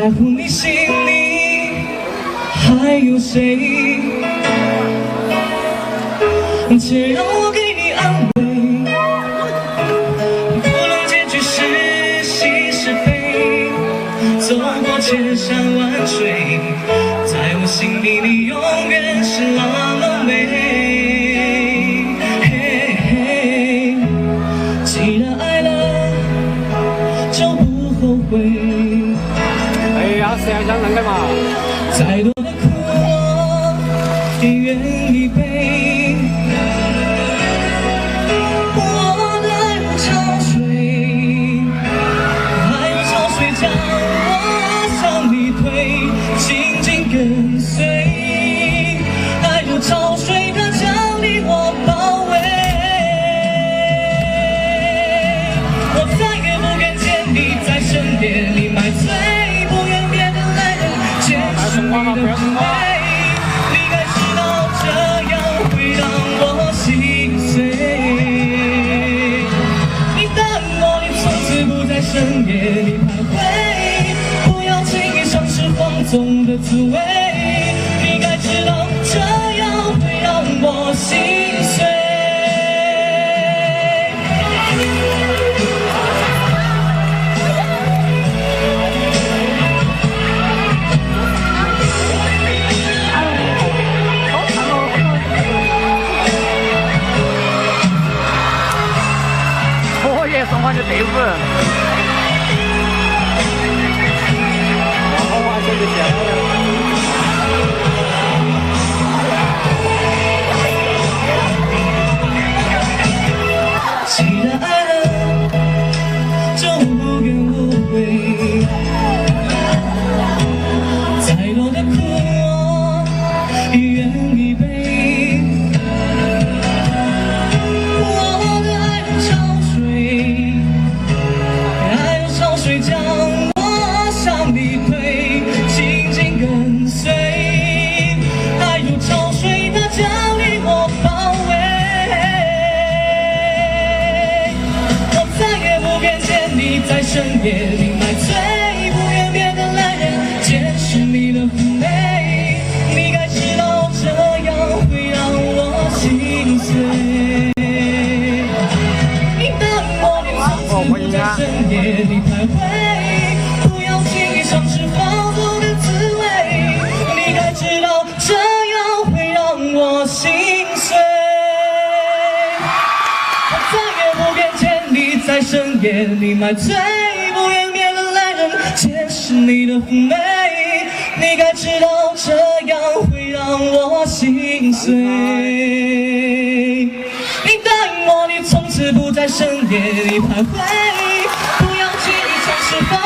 在乎你心里还有谁？且让我给你安慰，不论结局是喜是悲，走过千山万水，在我心底你永远是那么美。既然爱了，就不后悔。哎呀，想想能干嘛？再多的苦我也愿意背。我的爱如潮水，爱如潮水将我向你推，紧紧跟随。爱如潮水，它将你我包围。我再也不愿见你在深夜里买醉，不愿变得男人见识你的妩媚。你该知道这样会让我心碎。你的我，你从此不在深夜里徘徊，不要轻易尝试放纵的滋味。你该知道这样会让我心碎。送完就队伍，然后现在下来了。既然爱了，就无怨无悔。再多的苦我也愿意背。水将我向你推，紧紧跟随。爱如潮水，它将你我包围。我再也不愿见你在深夜里买醉，不愿变得男人见识你的妩媚。你该知道这样会让我心碎。你的我连从此不在深夜里徘徊，不要轻易尝试放纵的滋味。你该知道这样会让我心碎。我再也不愿见你在深夜里买醉，不愿变得男人见识你的妩媚。你该知道这样会让我心碎。你答应我，你从此不在深夜里徘徊，不要轻易尝试放